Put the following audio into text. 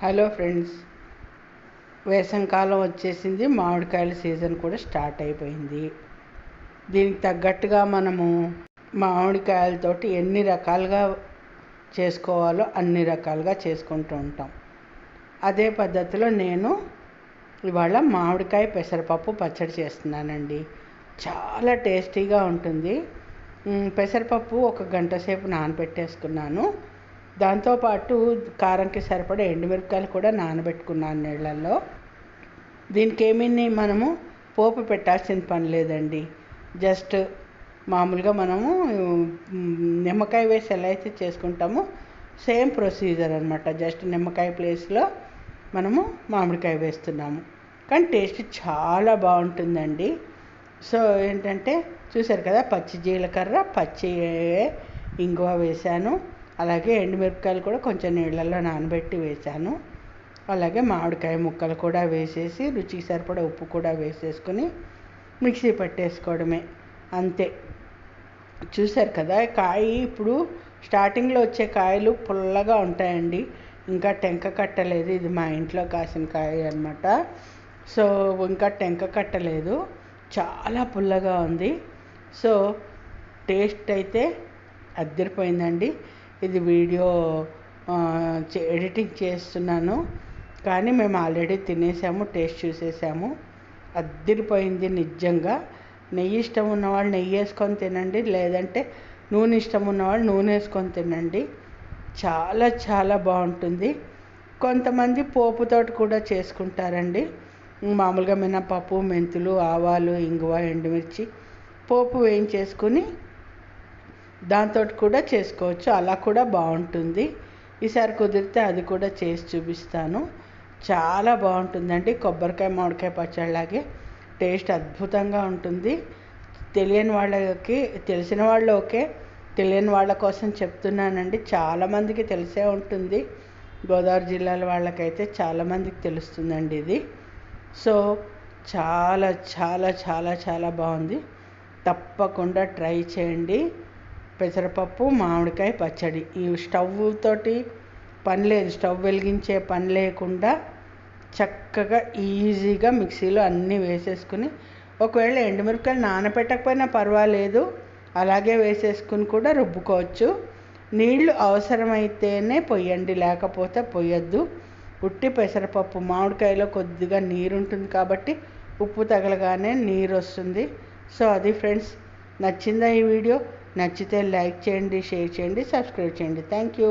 Hello friends, వేసవికాలం వచ్చేసింది. మామిడికాయల season కూడా స్టార్ట్ అయిపోయింది. దీనికి తగ్గట్టుగా మనము మామిడికాయలతోటి ఎన్ని రకాలుగా చేసుకోవాలో అన్ని రకాలుగా చేసుకుంటూ ఉంటాం. అదే పద్ధతిలో నేను ఇవాళ మామిడికాయ పెసరపప్పు పచ్చడి చేస్తున్నానండి. చాలా టేస్టీగా ఉంటుంది. పెసరపప్పు ఒక గంట సేపు నానబెట్టేసుకున్నాను. దాంతోపాటు కారంకి సరిపడే ఎండుమిరపకాయలు కూడా నానబెట్టుకున్నాను నీళ్ళల్లో. దీనికి ఏమీ మనము పోపు పెట్టాల్సిన పని లేదండి. జస్ట్ మామూలుగా మనము నిమ్మకాయ వేసి ఎలా అయితే చేసుకుంటామో సేమ్ ప్రొసీజర్ అనమాట. జస్ట్ నిమ్మకాయ ప్లేస్లో మనము మామిడికాయ వేస్తున్నాము, కానీ టేస్ట్ చాలా బాగుంటుందండి. సో ఏంటంటే చూసారు కదా, పచ్చి జీలకర్ర, పచ్చి ఇంగువ వేశాను. అలాగే ఎండుమిరపకాయలు కూడా కొంచెం నీళ్ళల్లో నానబెట్టి వేశాను. అలాగే మామిడికాయ ముక్కలు కూడా వేసేసి రుచికి సరిపడా ఉప్పు కూడా వేసేసుకొని మిక్సీ పట్టేసుకోవడమే, అంతే. చూసారు కదా, కాయ ఇప్పుడు స్టార్టింగ్లో వచ్చే కాయలు పుల్లగా ఉంటాయండి. ఇంకా టెంక కట్టలేదు. ఇది మా ఇంట్లో కాసిన కాయ అన్నమాట. సో ఇంకా టెంక కట్టలేదు, చాలా పుల్లగా ఉంది. సో టేస్ట్ అయితే అద్దరిపోయిందండి. ఇది వీడియో ఎడిటింగ్ చేస్తున్నాను, కానీ మేము ఆల్రెడీ తినేసాము, టేస్ట్ చూసేసాము. అద్దరిపోయింది నిజంగా. నెయ్యి ఇష్టం ఉన్నవాళ్ళు నెయ్యి వేసుకొని తినండి, లేదంటే నూనె ఇష్టం ఉన్నవాళ్ళు నూనె వేసుకొని తినండి. చాలా చాలా బాగుంటుంది. కొంతమంది పోపుతోటి కూడా చేసుకుంటారండి. మామూలుగా మినపప్పు, మెంతులు, ఆవాలు, ఇంగువ, ఎండుమిర్చి పోపు వేయించేసుకుని దాంతో కూడా చేసుకోవచ్చు. అలా కూడా బాగుంటుంది. ఈసారి కుదిరితే అది కూడా చేసి చూపిస్తాను. చాలా బాగుంటుందండి. కొబ్బరికాయ మామిడికాయ పచ్చడిలాగే టేస్ట్ అద్భుతంగా ఉంటుంది. తెలియని వాళ్ళకి, తెలిసిన వాళ్ళు ఓకే, తెలియని వాళ్ళ కోసం చెప్తున్నానండి. చాలామందికి తెలిసే ఉంటుంది. గోదావరి జిల్లాల వాళ్ళకైతే చాలామందికి తెలుస్తుందండి ఇది. సో చాలా చాలా చాలా చాలా బాగుంది. తప్పకుండా ట్రై చేయండి. పెసరపప్పు మామిడికాయ పచ్చడి. ఈ స్టవ్ తోటి పని లేదు, స్టవ్ వెలిగించే పని లేకుండా చక్కగా ఈజీగా మిక్సీలో అన్నీ వేసేసుకుని, ఒకవేళ ఎండుమిరపకాయలు నానబెట్టకపోయినా పర్వాలేదు, అలాగే వేసేసుకుని కూడా రుబ్బుకోవచ్చు. నీళ్లు అవసరమైతేనే పొయ్యండి, లేకపోతే పొయ్యొద్దు. ఉట్టి పెసరపప్పు, మామిడికాయలో కొద్దిగా నీరు ఉంటుంది కాబట్టి ఉప్పు తగలగానే నీరు వస్తుంది. సో అది ఫ్రెండ్స్. నచ్చిందా ఈ వీడియో? నచ్చితే లైక్ చేయండి, షేర్ చేయండి, సబ్స్క్రైబ్ చేయండి. Thank you.